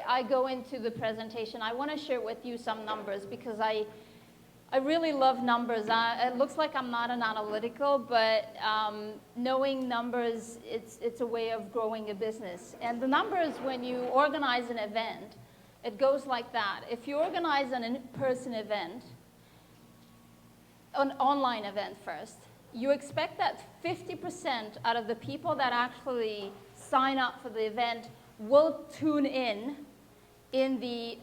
I go into the presentation, I want to share with you some numbers because I really love numbers. It looks like I'm not an analytical, but knowing numbers, it's a way of growing a business. And the numbers, when you organize an event, it goes like that. If you organize an in-person event, an online event first, you expect that 50% out of the people that actually sign up for the event will tune in the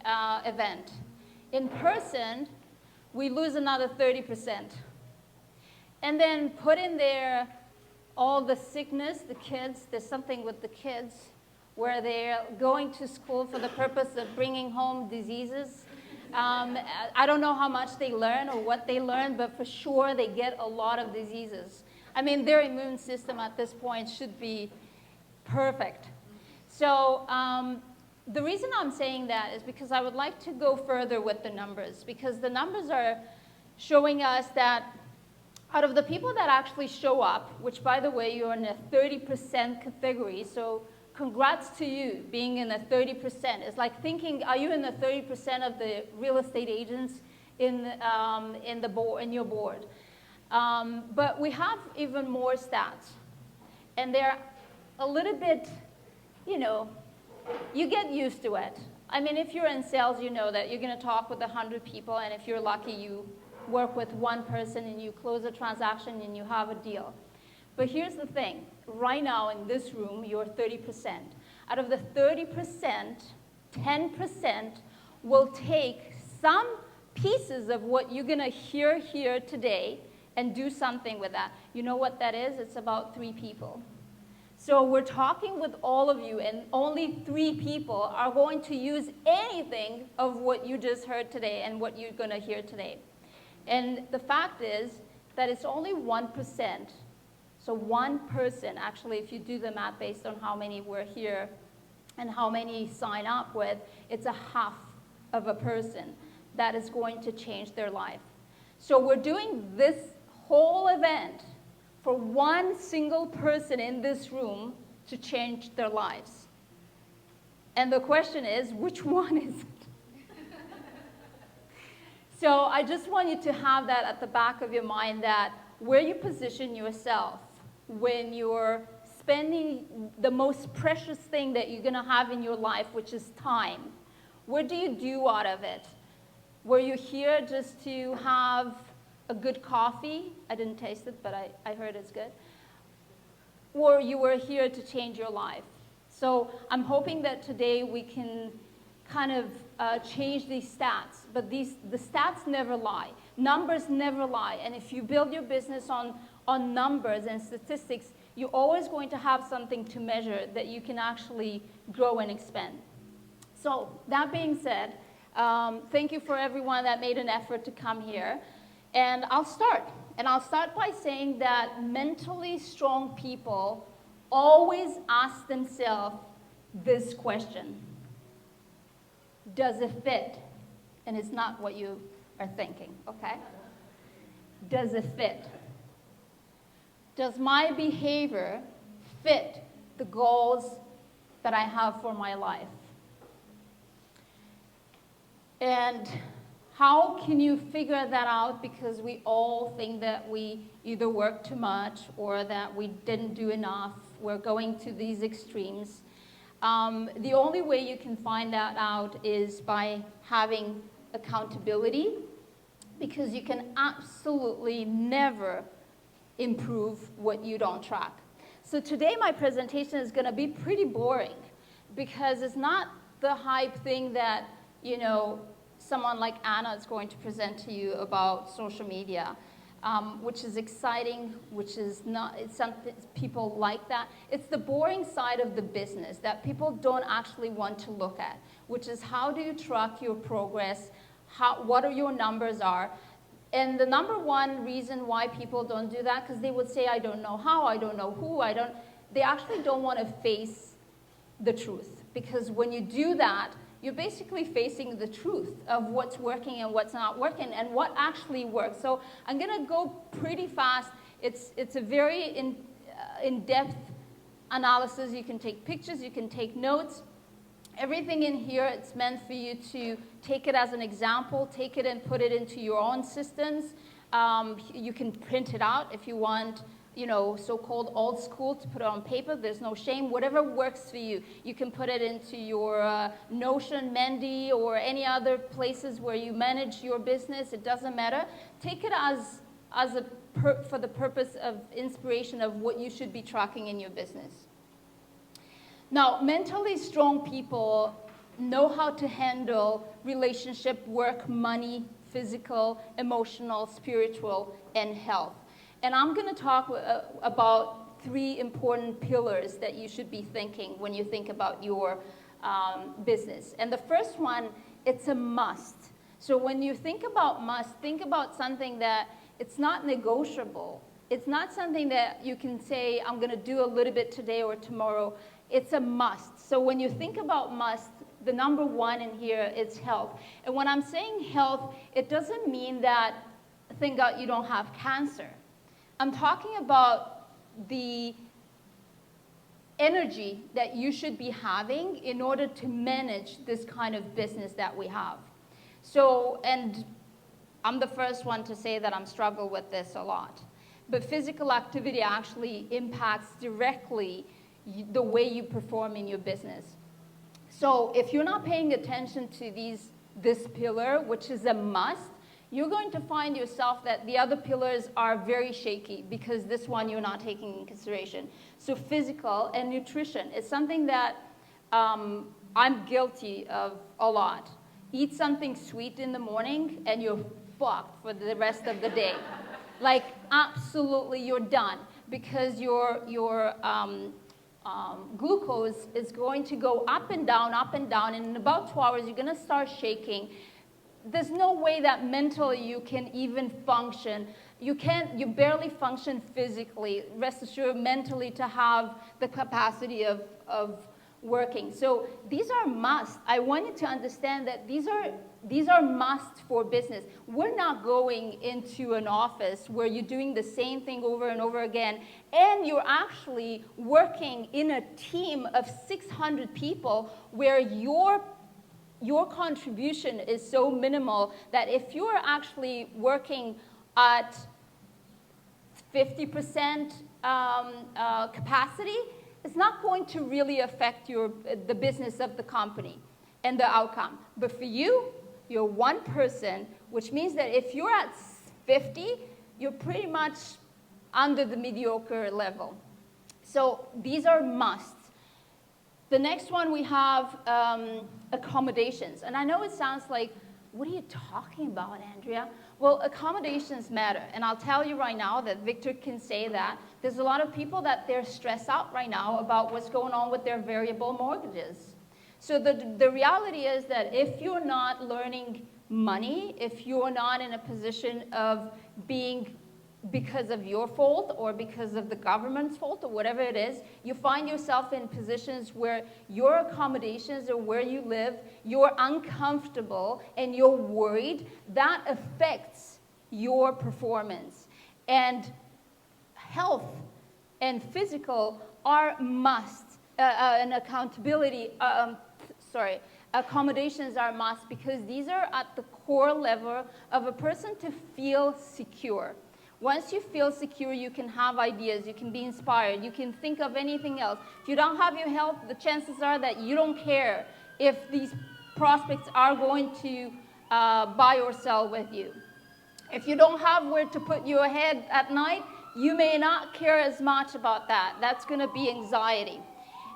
event. In person, we lose another 30%. And then put in there all the sickness, the kids, there's something with the kids where they're going to school for the purpose of bringing home diseases. I don't know how much they learn or what they learn, but for sure they get a lot of diseases. I mean, their immune system at this point should be perfect. So the reason I'm saying that is because I would like to go further with the numbers, because the numbers are showing us that out of the people that actually show up, which by the way, you're in a 30% category, so congrats to you being in the 30%. It's like thinking, are you in the 30% of the real estate agents in your board? But we have even more stats, and they're a little bit, you know, you get used to it. I mean, if you're in sales, you know that you're going to talk with 100 people, and if you're lucky, you work with one person and you close a transaction and you have a deal. But here's the thing. Right now in this room, you're 30%. Out of the 30%, 10% will take some pieces of what you're going to hear here today and do something with that. You know what that is? It's about 3 people. So we're talking with all of you, and only 3 people are going to use anything of what you just heard today and what you're going to hear today. And the fact is that it's only 1%. So one person, actually, if you do the math based on how many were here and how many sign up with, it's a half of a person that is going to change their life. So we're doing this whole event for one single person in this room to change their lives. And the question is, which one is it? So I just want you to have that at the back of your mind, that where you position yourself when you're spending the most precious thing that you're going to have in your life, which is time. What do you do out of it? Were you here just to have a good coffee? I didn't taste it, but I heard it's good. Or you were here to change your life. So I'm hoping that today we can kind of change these stats. But the stats never lie. Numbers never lie. And if you build your business on numbers and statistics, you're always going to have something to measure that you can actually grow and expand. So that being said, thank you for everyone that made an effort to come here. And I'll start. And I'll start by saying that mentally strong people always ask themselves this question. Does it fit? And it's not what you are thinking, okay? Does it fit? Does my behavior fit the goals that I have for my life? And how can you figure that out? Because we all think that we either work too much or that we didn't do enough. We're going to these extremes. The only way you can find that out is by having accountability, because you can absolutely never improve what you don't track. So today my presentation is going to be pretty boring, because it's not the hype thing that, you know, someone like Anna is going to present to you about social media, which is exciting, which is not, it's something, people like that. It's the boring side of the business that people don't actually want to look at, which is how do you track your progress, what are your numbers are. And the number one reason why people don't do that, because they would say, I don't know how, I don't know who, they actually don't want to face the truth. Because when you do that, you're basically facing the truth of what's working and what's not working and what actually works. So I'm going to go pretty fast. It's a very in-depth analysis. You can take pictures, you can take notes. Everything in here, it's meant for you to take it as an example, take it and put it into your own systems. You can print it out if you want, you know, so-called old school, to put it on paper. There's no shame. Whatever works for you. You can put it into your Notion, Mendy, or any other places where you manage your business. It doesn't matter. Take it for the purpose of inspiration of what you should be tracking in your business. Now, mentally strong people know how to handle relationship, work, money, physical, emotional, spiritual, and health. And I'm going to talk about 3 important pillars that you should be thinking when you think about your business. And the first one, it's a must. So when you think about must, think about something that it's not negotiable. It's not something that you can say, I'm going to do a little bit today or tomorrow. It's a must. So when you think about must, the number 1 in here is health. And when I'm saying health, it doesn't mean that, thank God, you don't have cancer. I'm talking about the energy that you should be having in order to manage this kind of business that we have. So, and I'm the first one to say that I'm struggling with this a lot. But physical activity actually impacts directly the way you perform in your business. So if you're not paying attention to this pillar, which is a must, you're going to find yourself that the other pillars are very shaky because this one you're not taking in consideration. So physical and nutrition is something that I'm guilty of a lot. Eat something sweet in the morning and you're fucked for the rest of the day. Like, absolutely, you're done because your glucose is going to go up and down, and in about 2 hours, you're going to start shaking. There's no way that mentally you can even function. You barely function physically. Rest assured, mentally, to have the capacity of working. So these are must. I want you to understand that these are must for business. We're not going into an office where you're doing the same thing over and over again, and you're actually working in a team of 600 people where your contribution is so minimal that if you're actually working at 50% capacity, it's not going to really affect the business of the company and the outcome. But for you, you're one person, which means that if you're at 50, you're pretty much under the mediocre level. So these are musts. The next one we have accommodations. And I know it sounds like, what are you talking about, Andrea? Well, accommodations matter. And I'll tell you right now that Victor can say that. There's a lot of people that they're stressed out right now about what's going on with their variable mortgages. So the reality is that if you're not learning money, if you're not in a position of being because of your fault or because of the government's fault or whatever it is, you find yourself in positions where your accommodations or where you live, you're uncomfortable and you're worried, that affects your performance. And health and physical are must, and accommodations are must because these are at the core level of a person to feel secure. Once you feel secure, you can have ideas, you can be inspired, you can think of anything else. If you don't have your health, the chances are that you don't care if these prospects are going to buy or sell with you. If you don't have where to put your head at night, you may not care as much about that. That's going to be anxiety.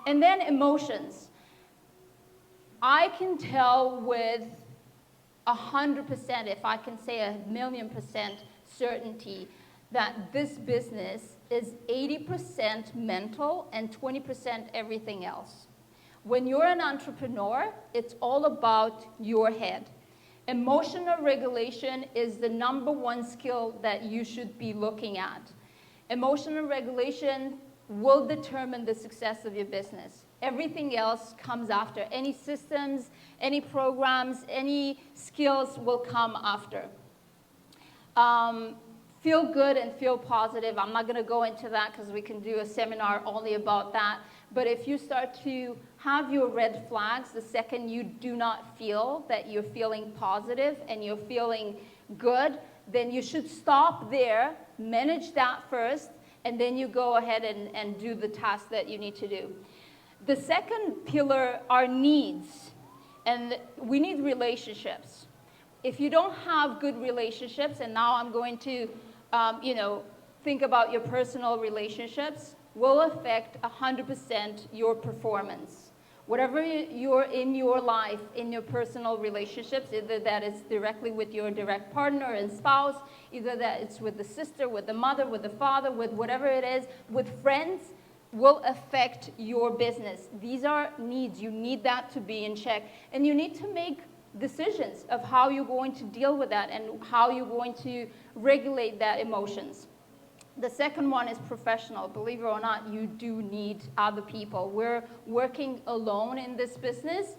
And then emotions. I can tell with 100%, if I can say 1,000,000% certainty, that this business is 80% mental and 20% everything else. When you're an entrepreneur, it's all about your head. Emotional regulation is the #1 skill that you should be looking at. Emotional regulation will determine the success of your business. Everything else comes after. Any systems, any programs, any skills will come after. Feel good and feel positive. I'm not going to go into that because we can do a seminar only about that. But if you start to have your red flags the second you do not feel that you're feeling positive and you're feeling good, then you should stop there, manage that first, and then you go ahead and do the task that you need to do. The second pillar are needs, and we need relationships. If you don't have good relationships, and now I'm going to, think about your personal relationships, will affect 100% your performance. Whatever you're in your life, in your personal relationships, either that is directly with your direct partner and spouse, either that it's with the sister, with the mother, with the father, with whatever it is, with friends, will affect your business. These are needs. You need that to be in check. And you need to make decisions of how you're going to deal with that and how you're going to regulate that emotions. The second one is professional. Believe it or not, you do need other people. We're working alone in this business,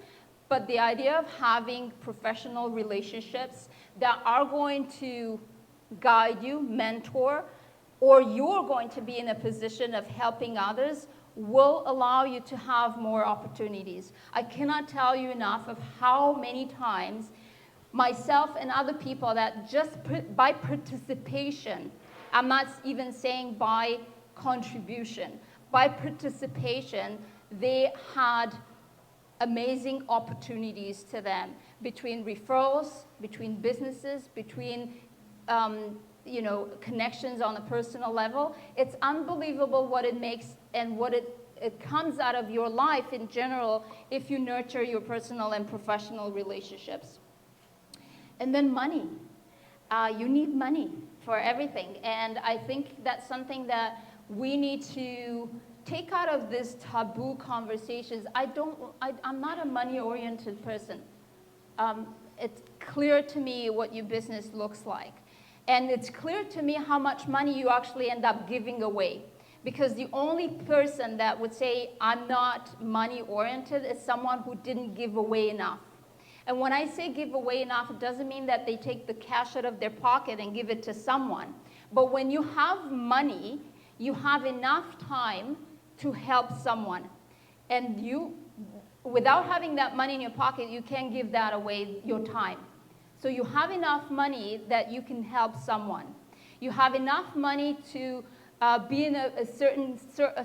but the idea of having professional relationships that are going to guide you, mentor, or you're going to be in a position of helping others will allow you to have more opportunities. I cannot tell you enough of how many times myself and other people that just by participation, I'm not even saying by contribution, by participation, they had amazing opportunities to them between referrals, between businesses, between connections on a personal level. It's unbelievable what it makes and what it comes out of your life in general if you nurture your personal and professional relationships. And then money. You need money for everything. And I think that's something that we need to take out of this taboo conversations. I'm not a money-oriented person. It's clear to me what your business looks like. And it's clear to me how much money you actually end up giving away. Because the only person that would say, I'm not money-oriented, is someone who didn't give away enough. And when I say give away enough, it doesn't mean that they take the cash out of their pocket and give it to someone. But when you have money, you have enough time to help someone. And you, without having that money in your pocket, you can't give that away, your time. So you have enough money that you can help someone. You have enough money to be in a certain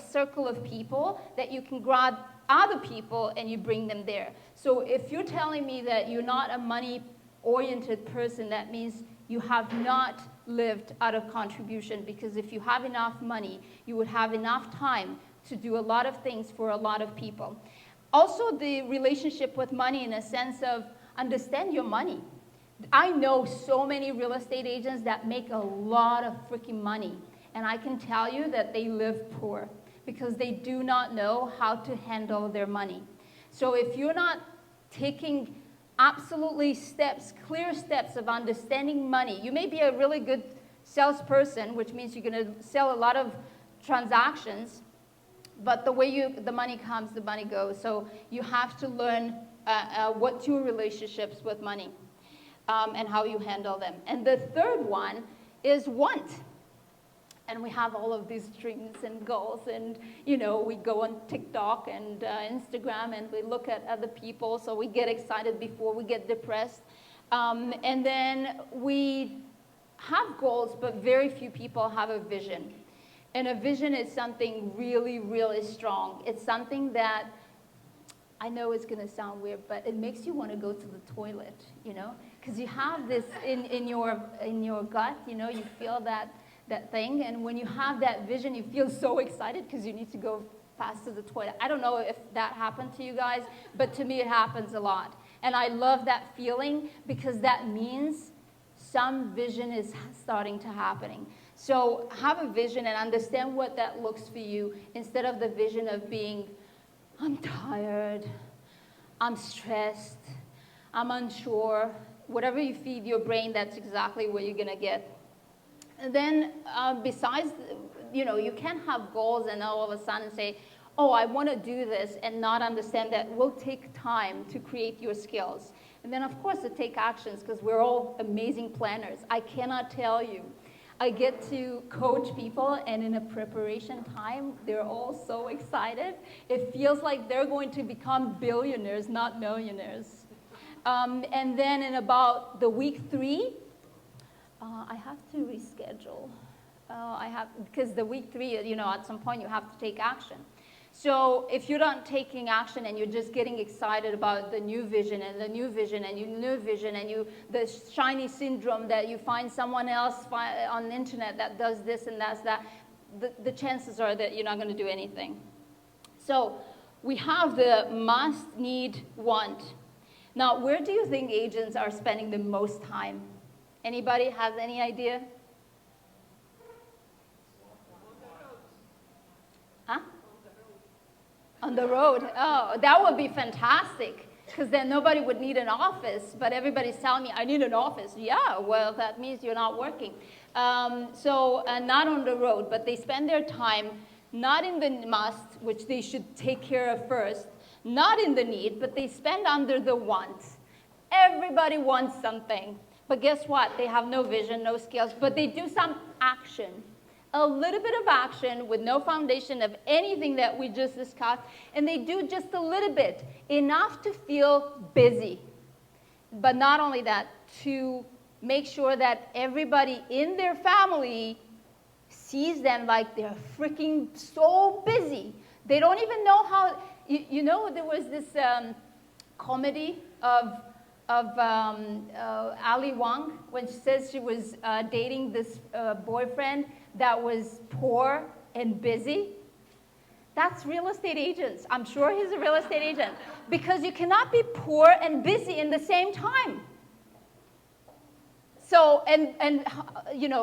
circle of people that you can grab other people and you bring them there. So if you're telling me that you're not a money-oriented person, that means you have not lived out of contribution, because if you have enough money, you would have enough time to do a lot of things for a lot of people. Also, the relationship with money in a sense of understand your money. I know so many real estate agents that make a lot of freaking money, and I can tell you that they live poor because they do not know how to handle their money. So if you're not taking absolutely clear steps of understanding money, you may be a really good salesperson, which means you're going to sell a lot of transactions, but the way the money comes, the money goes. So you have to learn what's your relationships with money and how you handle them. And the third one is want. And we have all of these dreams and goals, and we go on TikTok and Instagram, and we look at other people, so we get excited before we get depressed. And then we have goals, but very few people have a vision. And a vision is something really, really strong. It's something that, I know it's going to sound weird, but it makes you want to go to the toilet, because you have this in your gut, you feel that thing, and when you have that vision, you feel so excited because you need to go fast to the toilet. I don't know if that happened to you guys, but to me it happens a lot. And I love that feeling because that means some vision is starting to happening. So have a vision and understand what that looks for you, instead of the vision of being, I'm tired, I'm stressed, I'm unsure. Whatever you feed your brain, that's exactly what you're going to get. And then besides, you can't have goals and all of a sudden say, oh, I want to do this, and not understand that it will take time to create your skills. And then, of course, to take actions, because we're all amazing planners. I cannot tell you I get to coach people, and in a preparation time, they're all so excited. It feels like they're going to become billionaires, not millionaires. And then in about the week 3, I have to reschedule. Because the week 3, at some point you have to take action. So if you're not taking action and you're just getting excited about the new vision and the new vision and your new vision and the shiny syndrome that you find someone else on the internet that does this and that's that, the chances are that you're not going to do anything. So we have the must, need, want. Now, where do you think agents are spending the most time? Anybody has any idea? Huh? On the road. Oh, that would be fantastic, because then nobody would need an office, but everybody's telling me, I need an office. Yeah, well, that means you're not working. So not on the road, but they spend their time not in the must, which they should take care of first, not in the need, but they spend under the want. Everybody wants something, but guess what? They have no vision, no skills, but they do some action. A little bit of action with no foundation of anything that we just discussed, and they do just a little bit, enough to feel busy. But not only that, to make sure that everybody in their family sees them like they're freaking so busy. They don't even know how, there was this comedy of Ali Wong, when she says she was dating this boyfriend that was poor and busy. That's real estate agents. I'm sure he's a real estate agent, because you cannot be poor and busy in the same time. So, and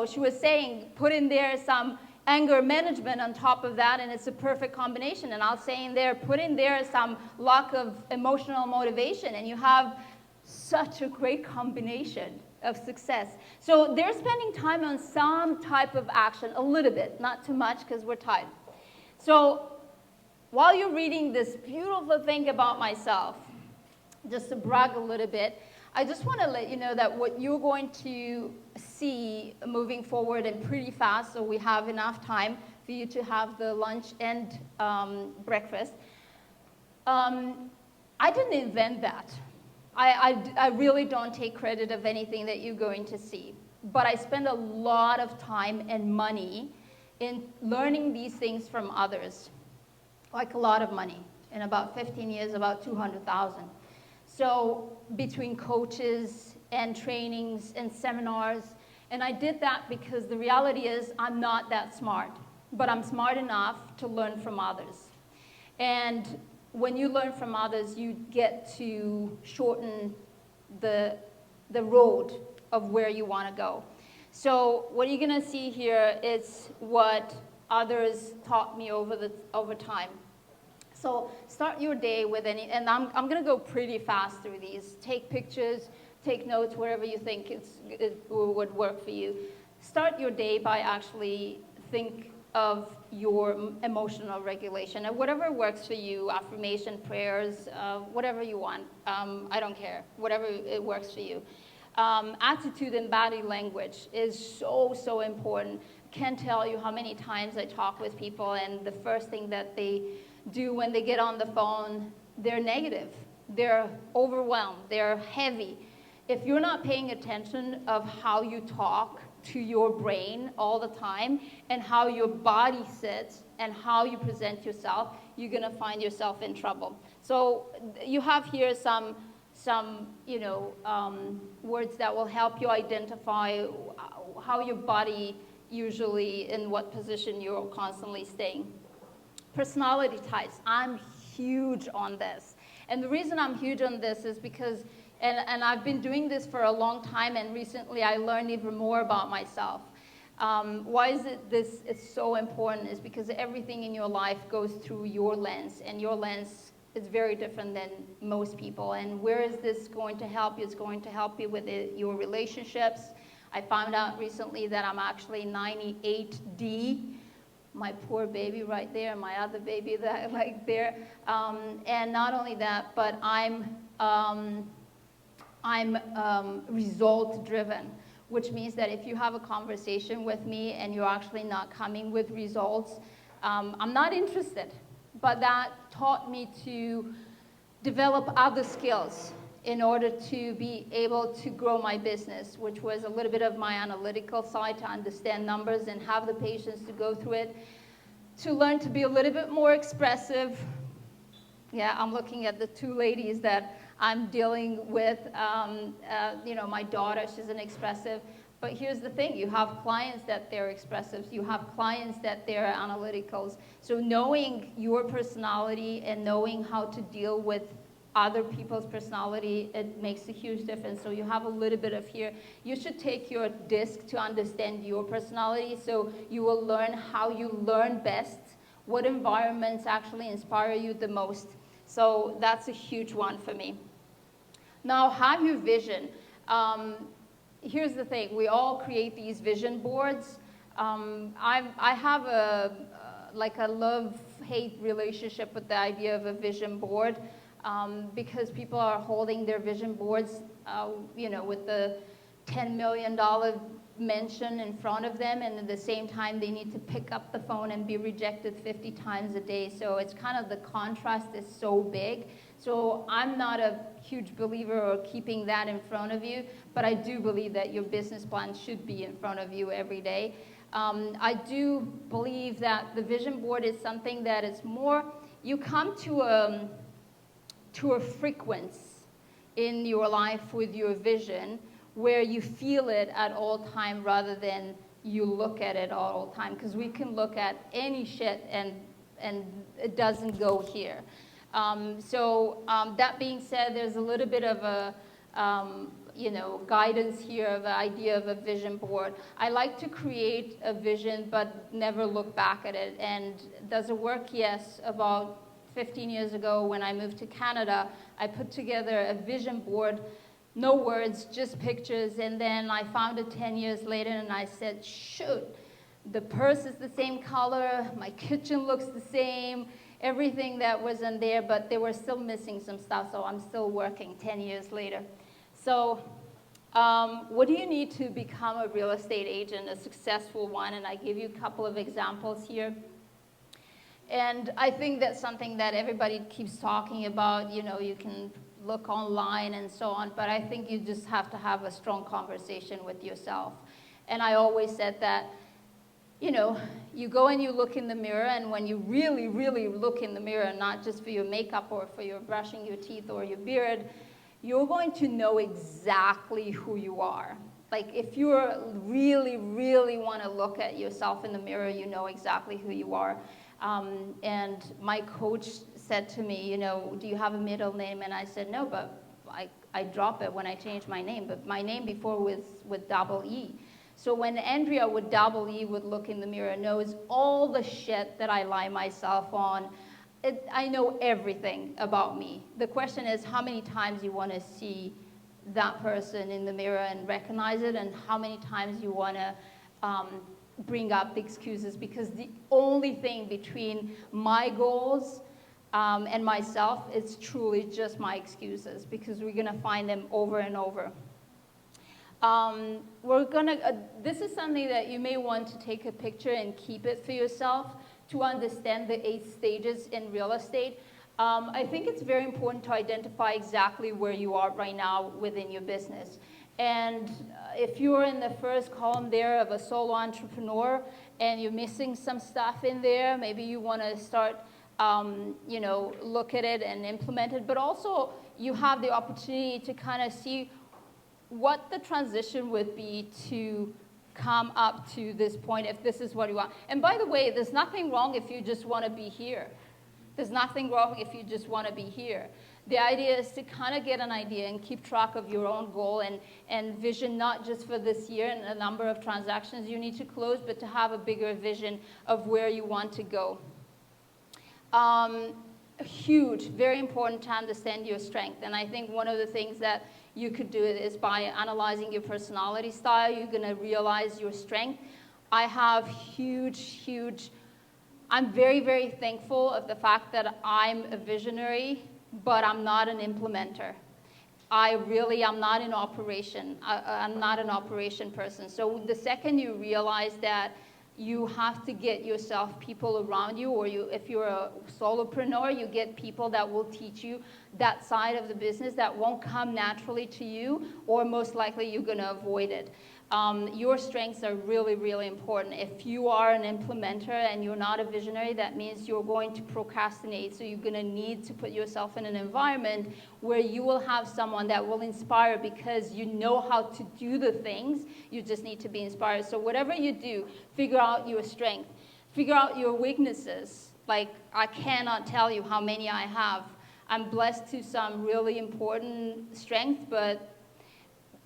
she was saying, put in there some anger management on top of that, and it's a perfect combination. And I'll say in there, put in there some lack of emotional motivation, and you have such a great combination of success. So they're spending time on some type of action, a little bit, not too much, because we're tired. So while you're reading this beautiful thing about myself, just to brag a little bit, I just want to let you know that what you're going to see moving forward and pretty fast, so we have enough time for you to have the lunch and breakfast. I didn't invent that. I really don't take credit of anything that you're going to see. But I spend a lot of time and money in learning these things from others, like a lot of money. In about 15 years, about 200,000. So between coaches and trainings and seminars, and I did that because the reality is I'm not that smart, but I'm smart enough to learn from others. And when you learn from others, you get to shorten the road of where you want to go. So what you're going to see here is what others taught me over time. So start your day with and I'm going to go pretty fast through these. Take pictures, take notes, wherever you think it would work for you. Start your day by actually think of your emotional regulation, and whatever works for you, affirmation, prayers, whatever you want. I don't care, whatever it works for you. Attitude and body language is so important. Can't tell you how many times I talk with people, and the first thing that they do when they get on the phone, they're negative, they're overwhelmed, they're heavy. If you're not paying attention of how you talk to your brain all the time, and how your body sits, and how you present yourself, you're going to find yourself in trouble. So you have here some words that will help you identify how your body usually, in what position you're constantly staying. Personality types. I'm huge on this. And the reason I'm huge on this is because, and I've been doing this for a long time, and recently I learned even more about myself. Why is this is so important is because everything in your life goes through your lens, and your lens is very different than most people. And where is this going to help you? It's going to help you with your relationships. I found out recently that I'm actually 98D. My poor baby right there, my other baby that like there, and not only that, but I'm result driven, which means that if you have a conversation with me and you're actually not coming with results, I'm not interested. But that taught me to develop other skills in order to be able to grow my business, which was a little bit of my analytical side, to understand numbers and have the patience to go through it, to learn to be a little bit more expressive. Yeah, I'm looking at the two ladies that I'm dealing with. You know, my daughter, she's an expressive. But here's the thing, you have clients that they're expressive, you have clients that they're analyticals. So knowing your personality and knowing how to deal with other people's personality, it makes a huge difference. So you have a little bit of here. You should take your disc to understand your personality, so you will learn how you learn best, what environments actually inspire you the most. So that's a huge one for me. Now, have your vision. Here's the thing, we all create these vision boards. I have like a love-hate relationship with the idea of a vision board, because people are holding their vision boards, you know, with the $10 million mention in front of them, and at the same time they need to pick up the phone and be rejected 50 times a day. So it's kind of, the contrast is so big. So I'm not a huge believer of keeping that in front of you, but I do believe that your business plan should be in front of you every day. I do believe that the vision board is something that is more, you come to a frequency in your life with your vision where you feel it at all time rather than you look at it all the time, because we can look at any shit and it doesn't go here. That being said, there's a little bit of a you know, guidance here of the idea of a vision board. I like to create a vision but never look back at it. And does it work? Yes. About 15 years ago when I moved to Canada, I put together a vision board, no words, just pictures, and then I found it 10 years later and I said, shoot, the purse is the same color, my kitchen looks the same, everything that was in there, but they were still missing some stuff, so I'm still working 10 years later. So what do you need to become a real estate agent, a successful one? And I give you a couple of examples here. And I think that's something that everybody keeps talking about. You know, you can look online and so on, but I think you just have to have a strong conversation with yourself. And I always said that, you know, you go and you look in the mirror, and when you really, really look in the mirror, not just for your makeup or for your brushing your teeth or your beard, you're going to know exactly who you are. Like, if you really, really want to look at yourself in the mirror, you know exactly who you are. And my coach said to me, you know, do you have a middle name? And I said, no, but I drop it when I change my name. But my name before was with double E. So when Andrea with double E would look in the mirror, knows all the shit that I lie myself on. I know everything about me. The question is how many times you want to see that person in the mirror and recognize it, and how many times you want to bring up the excuses, because the only thing between my goals and myself is truly just my excuses, because we're going to find them over and over. This is something that you may want to take a picture and keep it for yourself to understand the 8 stages in real estate. I think it's very important to identify exactly where you are right now within your business. And if you're in the first column there of a solo entrepreneur and you're missing some stuff in there, maybe you want to start, you know, look at it and implement it. But also you have the opportunity to kind of see what the transition would be to come up to this point if this is what you want. And by the way, there's nothing wrong if you just want to be here. There's nothing wrong if you just want to be here. The idea is to kind of get an idea and keep track of your own goal and vision, not just for this year and a number of transactions you need to close, but to have a bigger vision of where you want to go. Huge, very important to understand your strength. And I think one of the things that you could do is by analyzing your personality style, you're going to realize your strength. I have huge, I'm very, very thankful of the fact that I'm a visionary, but I'm not an implementer. I'm not in operation. I'm not an operation person. So the second you realize that you have to get yourself people around you, or if you're a solopreneur, you get people that will teach you that side of the business that won't come naturally to you, or most likely you're going to avoid it. Your strengths are really, really important. If you are an implementer and you're not a visionary, that means you're going to procrastinate. So you're going to need to put yourself in an environment where you will have someone that will inspire, because you know how to do the things. You just need to be inspired. So whatever you do, figure out your strength. Figure out your weaknesses. Like, I cannot tell you how many I have. I'm blessed to some really important strengths, but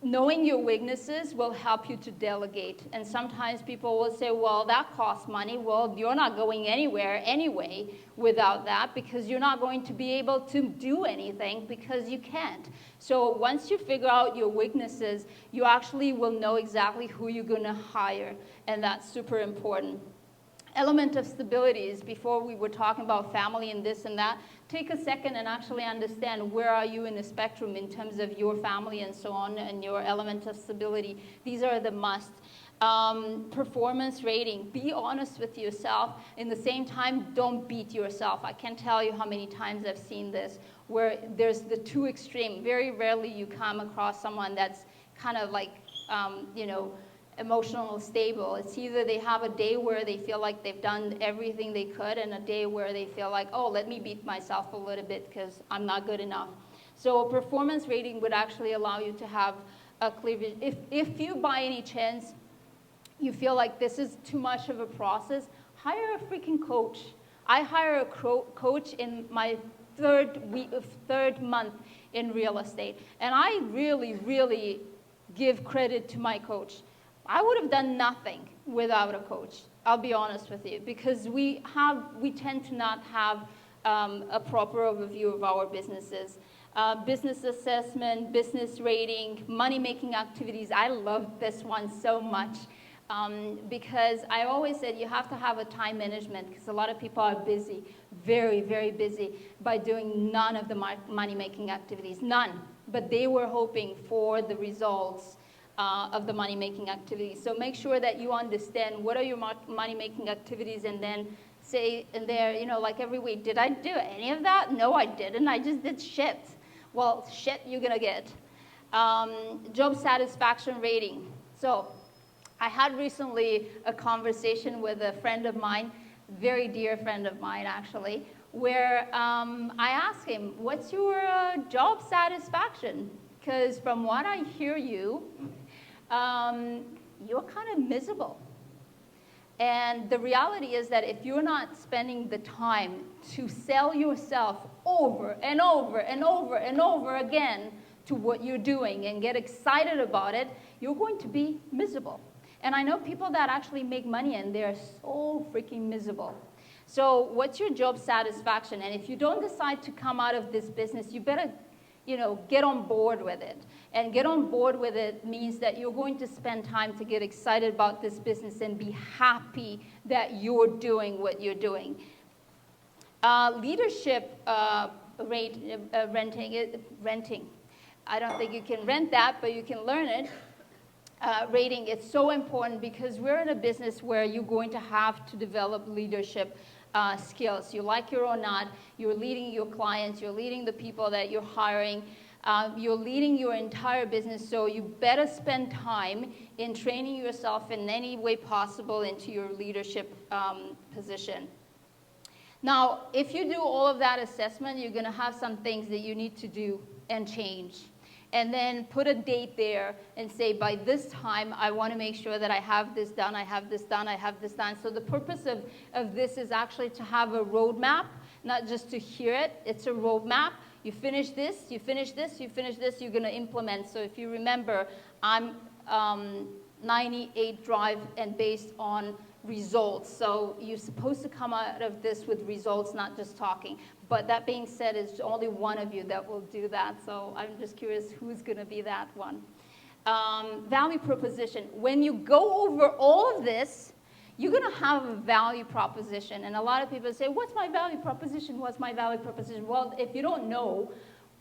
knowing your weaknesses will help you to delegate. And sometimes people will say, well, that costs money. Well, you're not going anywhere anyway without that, because you're not going to be able to do anything because you can't. So once you figure out your weaknesses, you actually will know exactly who you're going to hire, and that's super important. Element of stability is, before we were talking about family and this and that, take a second and actually understand where are you in the spectrum in terms of your family and so on, and your element of stability. These are the must. Performance rating. Be honest with yourself. In the same time, don't beat yourself. I can't tell you how many times I've seen this, where there's the two extreme. Very rarely you come across someone that's kind of like, emotional stable. It's either they have a day where they feel like they've done everything they could, and a day where they feel like, oh, let me beat myself a little bit because I'm not good enough. So a performance rating would actually allow you to have a clear vision. If you, by any chance, you feel like this is too much of a process, hire a freaking coach. I hire a coach in my third month in real estate, and I really, really give credit to my coach. I would have done nothing without a coach, I'll be honest with you, because we tend to not have a proper overview of our businesses. Business assessment, business rating, money-making activities. I love this one so much because I always said you have to have a time management, because a lot of people are busy, very, very busy, by doing none of the money-making activities, none. But they were hoping for the results of the money-making activities. So make sure that you understand what are your money-making activities, and then say in there, like every week, did I do any of that? No, I didn't. I just did shit. Well, shit you're going to get. Job satisfaction rating. So I had recently a conversation with a friend of mine, very dear friend of mine actually, where I asked him, what's your job satisfaction? Because from what I hear you're kind of miserable. And the reality is that if you're not spending the time to sell yourself over and over and over and over again to what you're doing and get excited about it, you're going to be miserable. And I know people that actually make money and they're so freaking miserable. So what's your job satisfaction? And if you don't decide to come out of this business, you better get on board with it. And get on board with it means that you're going to spend time to get excited about this business and be happy that you're doing what you're doing. Leadership renting. I don't think you can rent that, but you can learn it. Rating, it's so important because we're in a business where you're going to have to develop leadership skills. You like it or not, you're leading your clients, you're leading the people that you're hiring, you're leading your entire business, so you better spend time in training yourself in any way possible into your leadership position. Now, if you do all of that assessment, you're going to have some things that you need to do and change. And then put a date there and say, by this time, I want to make sure that I have this done, I have this done, I have this done. So the purpose of this is actually to have a roadmap, not just to hear it. It's a roadmap. You finish this, you finish this, you finish this, you're going to implement. So if you remember, I'm 98 drive and based on results. So you're supposed to come out of this with results, not just talking. But that being said, it's only one of you that will do that. So I'm just curious who's going to be that one. Value proposition. When you go over all of this, you're going to have a value proposition. And a lot of people say, what's my value proposition? What's my value proposition? Well, if you don't know,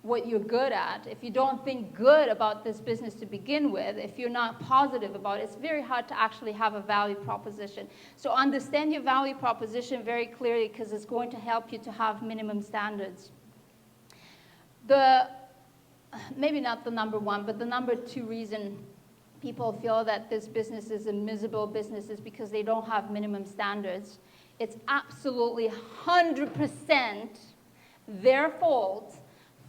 what you're good at, if you don't think good about this business to begin with, if you're not positive about it, it's very hard to actually have a value proposition. So understand your value proposition very clearly, because it's going to help you to have minimum standards. Maybe not the number one, but the number two reason people feel that this business is a miserable business is because they don't have minimum standards. It's absolutely 100% their fault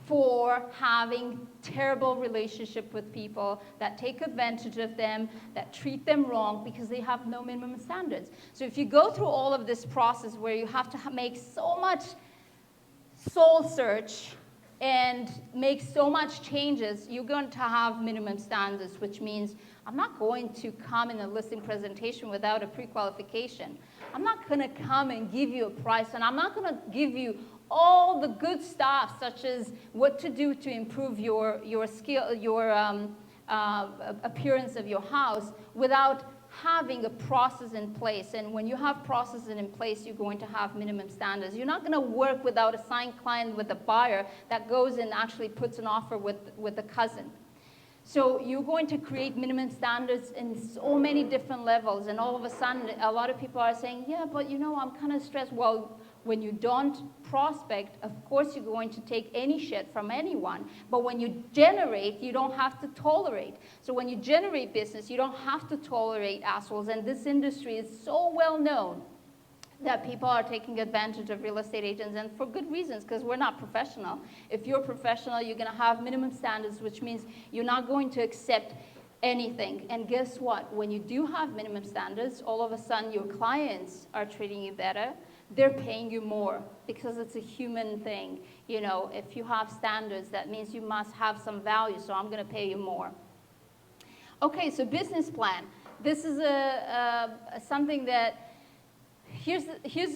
for having terrible relationship with people that take advantage of them, that treat them wrong because they have no minimum standards. So if you go through all of this process where you have to make so much soul search and make so much changes, you're going to have minimum standards, which means I'm not going to come in a listing presentation without a pre-qualification. I'm not going to come and give you a price, and I'm not going to give you all the good stuff, such as what to do to improve your skill, your appearance of your house, without having a process in place. And when you have processes in place, you're going to have minimum standards. You're not going to work without a signed client with a buyer that goes and actually puts an offer with a cousin. So you're going to create minimum standards in so many different levels, and all of a sudden, a lot of people are saying, yeah, but you know, I'm kind of stressed. Well, when you don't prospect, of course you're going to take any shit from anyone. But when you generate, you don't have to tolerate. So when you generate business, you don't have to tolerate assholes. And this industry is so well known that people are taking advantage of real estate agents, and for good reasons, because we're not professional. If you're professional, you're going to have minimum standards, which means you're not going to accept anything. And guess what? When you do have minimum standards, all of a sudden your clients are treating you better. They're paying you more, because it's a human thing. You know, if you have standards, that means you must have some value, so I'm going to pay you more. Okay, so business plan. This is something that, here's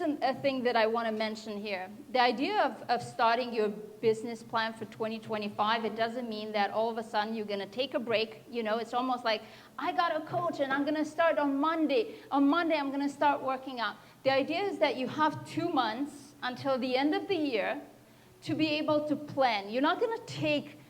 a thing that I want to mention here. The idea of starting your business plan for 2025, it doesn't mean that all of a sudden you're going to take a break. You know, it's almost like, I got a coach and I'm going to start on Monday. On Monday, I'm going to start working out. The idea is that you have 2 months until the end of the year to be able to plan. You're not going to take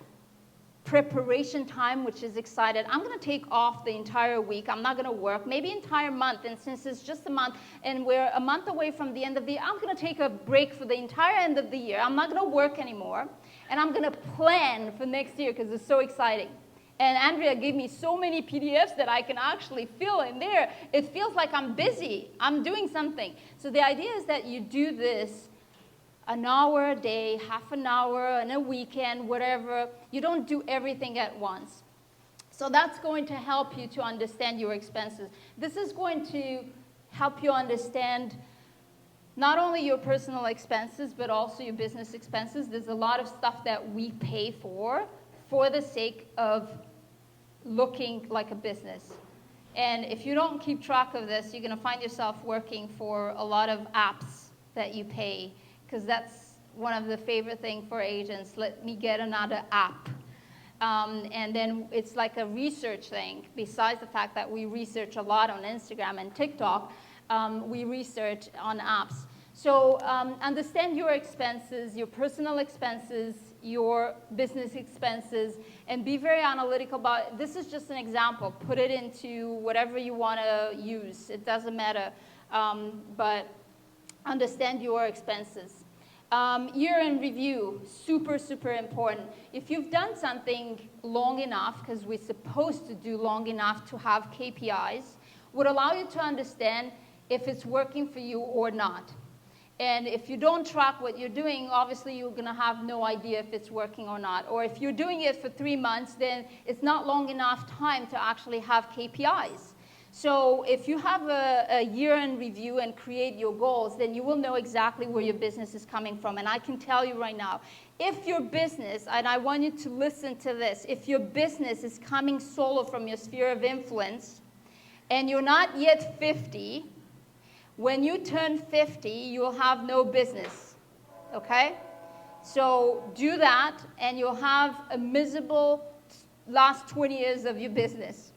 preparation time, which is excited. I'm going to take off the entire week. I'm not going to work, maybe entire month. And since it's just a month and we're a month away from the end of the year, I'm going to take a break for the entire end of the year. I'm not going to work anymore. And I'm going to plan for next year because it's so exciting. And Andrea gave me so many PDFs that I can actually fill in there. It feels like I'm busy. I'm doing something. So the idea is that you do this an hour a day, half an hour, on a weekend, whatever. You don't do everything at once. So that's going to help you to understand your expenses. This is going to help you understand not only your personal expenses, but also your business expenses. There's a lot of stuff that we pay for the sake of looking like a business. And if you don't keep track of this, you're going to find yourself working for a lot of apps that you pay, because that's one of the favorite things for agents. Let me get another app. And then it's like a research thing. Besides the fact that we research a lot on Instagram and TikTok, we research on apps. So understand your expenses, your personal expenses, your business expenses, and be very analytical about it. This is just an example. Put it into whatever you want to use. It doesn't matter. But understand your expenses. Year in review, super, super important. If you've done something long enough, because we're supposed to do long enough to have KPIs, would allow you to understand if it's working for you or not. And if you don't track what you're doing, obviously you're going to have no idea if it's working or not. Or if you're doing it for 3 months, then it's not long enough time to actually have KPIs. So if you have a year in review and create your goals, then you will know exactly where your business is coming from. And I can tell you right now, if your business, and I want you to listen to this, if your business is coming solo from your sphere of influence, and you're not yet 50, when you turn 50, you'll have no business, okay? So do that, and you'll have a miserable last 20 years of your business.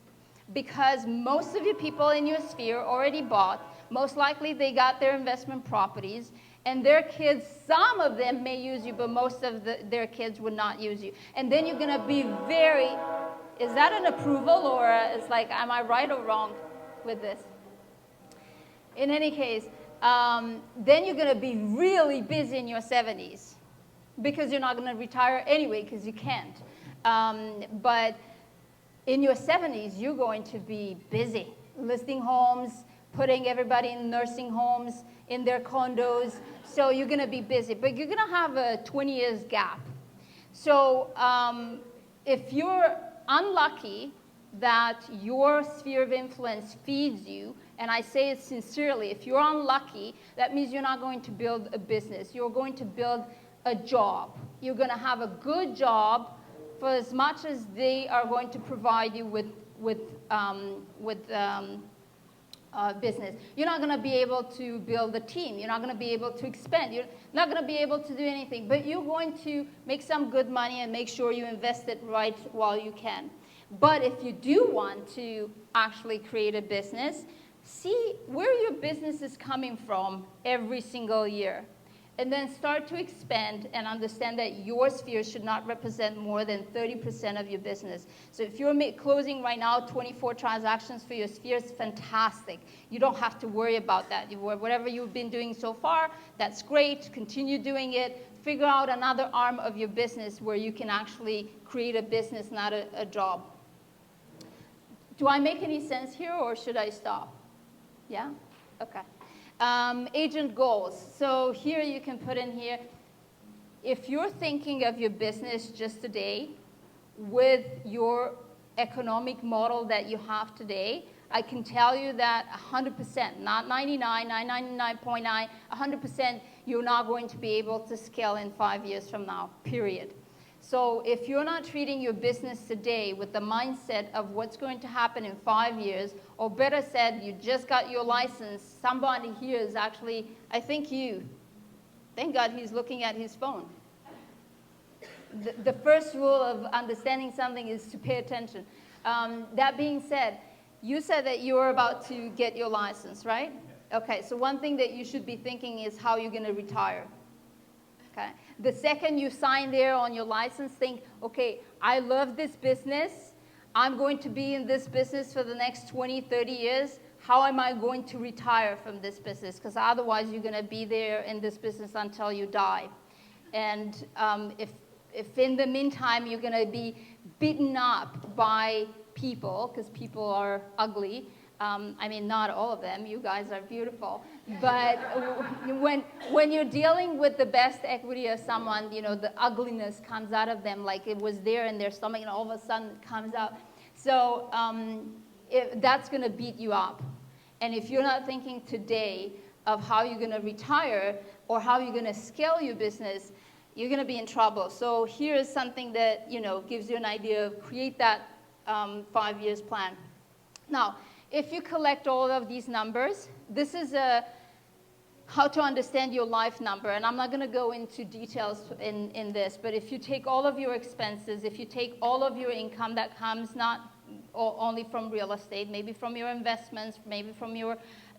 Because most of your people in your sphere already bought. Most likely they got their investment properties. And their kids, some of them may use you, but most of their kids would not use you. And then you're going to be very, is that an approval, or it's like, am I right or wrong with this? In any case, then you're going to be really busy in your 70s because you're not going to retire anyway because you can't. But in your 70s, you're going to be busy listing homes, putting everybody in nursing homes, in their condos. So you're going to be busy, but you're going to have a 20 years gap. So if you're unlucky that your sphere of influence feeds you, and I say it sincerely, if you're unlucky, that means you're not going to build a business. You're going to build a job. You're going to have a good job for as much as they are going to provide you with business. You're not going to be able to build a team. You're not going to be able to expand. You're not going to be able to do anything. But you're going to make some good money and make sure you invest it right while you can. But if you do want to actually create a business, see where your business is coming from every single year. And then start to expand and understand that your sphere should not represent more than 30% of your business. So if you're closing right now 24 transactions for your sphere, it's fantastic. You don't have to worry about that. Whatever you've been doing so far, that's great. Continue doing it. Figure out another arm of your business where you can actually create a business, not a job. Do I make any sense here, or should I stop? Yeah? Okay. Agent goals. So here you can put in here, if you're thinking of your business just today with your economic model that you have today, I can tell you that 100%, not 99, 99.9, 100%, you're not going to be able to scale in 5 years from now, period. So if you're not treating your business today with the mindset of what's going to happen in 5 years, or better said, you just got your license, somebody here is actually, I think you, thank God he's looking at his phone. The first rule of understanding something is to pay attention. That being said, you said that you were about to get your license, right? Okay, so one thing that you should be thinking is how you're going to retire. Okay. The second you sign there on your license, think, okay, I love this business. I'm going to be in this business for the next 20, 30 years. How am I going to retire from this business? Because otherwise you're going to be there in this business until you die. And if in the meantime you're going to be beaten up by people, because people are ugly, I mean, not all of them. You guys are beautiful. But when you're dealing with the best equity of someone, you know, the ugliness comes out of them like it was there in their stomach and all of a sudden it comes out. So that's going to beat you up. And if you're not thinking today of how you're going to retire or how you're going to scale your business, you're going to be in trouble. So here is something that, you know, gives you an idea of create that 5 years plan. Now, if you collect all of these numbers, this is how to understand your life number. And I'm not going to go into details in this, but if you take all of your expenses, if you take all of your income that comes not only from real estate, maybe from your investments, maybe from your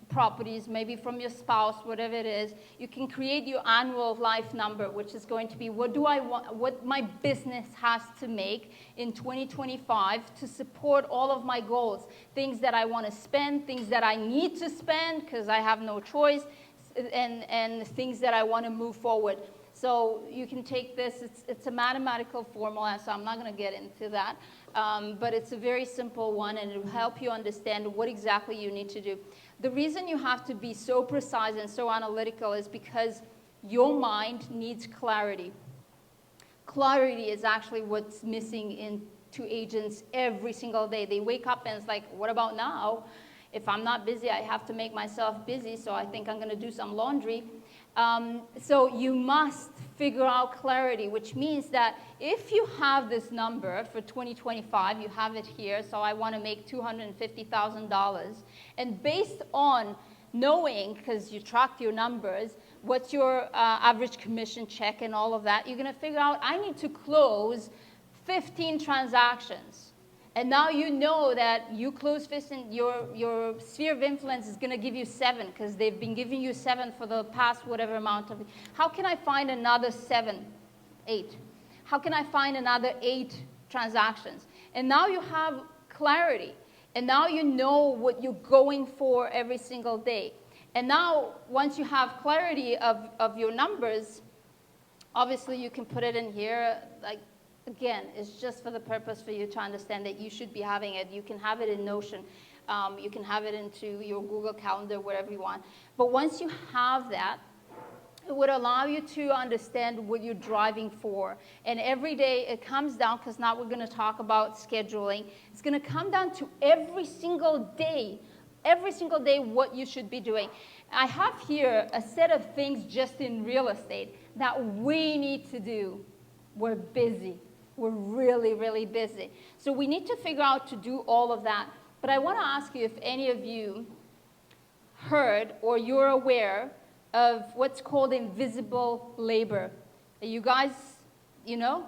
properties, maybe from your spouse, whatever it is, you can create your annual life number, which is going to be what do I want, what my business has to make in 2025 to support all of my goals, things that I want to spend, things that I need to spend because I have no choice, and things that I want to move forward. So you can take this, it's a mathematical formula, so I'm not going to get into that, but it's a very simple one, and it will help you understand what exactly you need to do. The reason you have to be so precise and so analytical is because your mind needs clarity. Clarity is actually what's missing to agents every single day. They wake up and it's like, what about now? If I'm not busy, I have to make myself busy, so I think I'm going to do some laundry. So you must figure out clarity, which means that if you have this number for 2025, you have it here, so I want to make $250,000, and based on knowing, because you tracked your numbers, what's your average commission check and all of that, you're going to figure out I need to close 15 transactions. And now you know that you close fist and your sphere of influence is going to give you 7 because they've been giving you 7 for the past whatever amount of. How can I find another 7, 8? How can I find another 8 transactions? And now you have clarity. And now you know what you're going for every single day. And now once you have clarity of your numbers, obviously you can put it in here. Like, again, it's just for the purpose for you to understand that you should be having it. You can have it in Notion. You can have it into your Google Calendar, wherever you want. But once you have that, it would allow you to understand what you're driving for. And every day it comes down, because now we're going to talk about scheduling. It's going to come down to every single day what you should be doing. I have here a set of things just in real estate that we need to do. We're busy. We're really, really busy. So we need to figure out to do all of that. But I want to ask you if any of you heard or you're aware of what's called invisible labor. You guys, you know?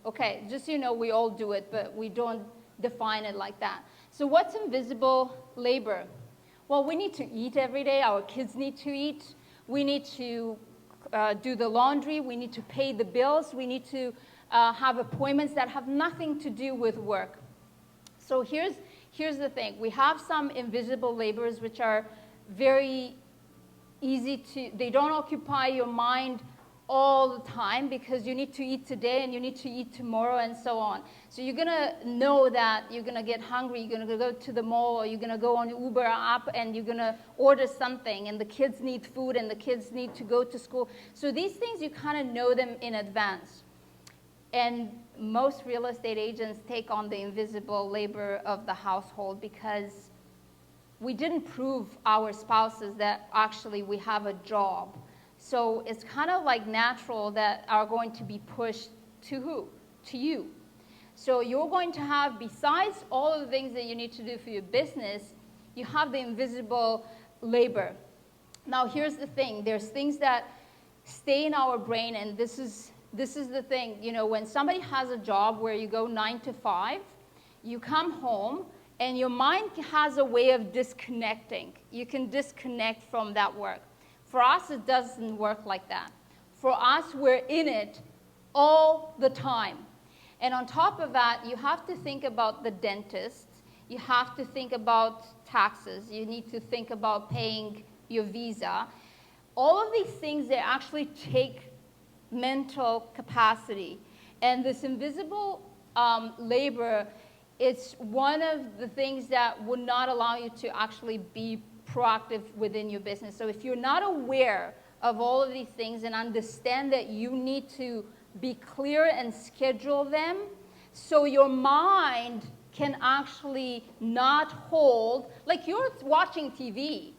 Okay, just so you know, we all do it, but we don't define it like that. So what's invisible labor? Well, we need to eat every day. Our kids need to eat. We need to do the laundry. We need to pay the bills. We need to have appointments that have nothing to do with work. So here's the thing. We have some invisible labors which are very easy to, they don't occupy your mind all the time because you need to eat today and you need to eat tomorrow and so on. So you're going to know that you're going to get hungry, you're going to go to the mall, or you're going to go on Uber app and you're going to order something, and the kids need food and the kids need to go to school. So these things, you kind of know them in advance. And most real estate agents take on the invisible labor of the household because we didn't prove our spouses that actually we have a job. So it's kind of like natural that are going to be pushed to who? To you. So you're going to have, besides all of the things that you need to do for your business, you have the invisible labor. Now here's the thing. There's things that stay in our brain, and this is the thing. You know, when somebody has a job where you go 9 to 5, you come home, and your mind has a way of disconnecting. You can disconnect from that work. For us, it doesn't work like that. For us, we're in it all the time. And on top of that, you have to think about the dentist. You have to think about taxes. You need to think about paying your visa. All of these things, they actually take mental capacity. And this invisible labor, it's one of the things that would not allow you to actually be proactive within your business. So if you're not aware of all of these things and understand that you need to be clear and schedule them so your mind can actually not hold, like you're watching TV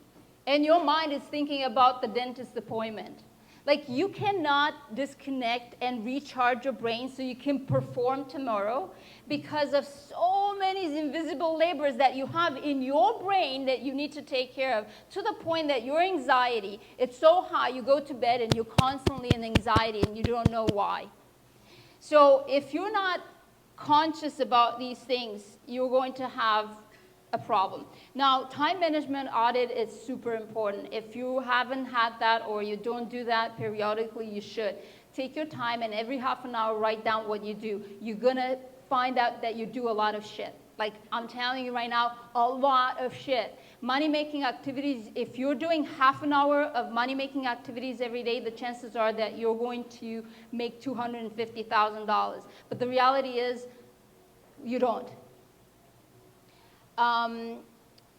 and your mind is thinking about the dentist appointment. Like, you cannot disconnect and recharge your brain so you can perform tomorrow because of so many invisible labors that you have in your brain that you need to take care of, to the point that your anxiety, it's so high, you go to bed and you're constantly in anxiety and you don't know why. So if you're not conscious about these things, you're going to have a problem. Now, time management audit is super important. If you haven't had that or you don't do that periodically, you should. Take your time and every half an hour write down what you do. You're going to find out that you do a lot of shit. Like, I'm telling you right now, a lot of shit. Money-making activities, if you're doing half an hour of money-making activities every day, the chances are that you're going to make $250,000. But the reality is, you don't.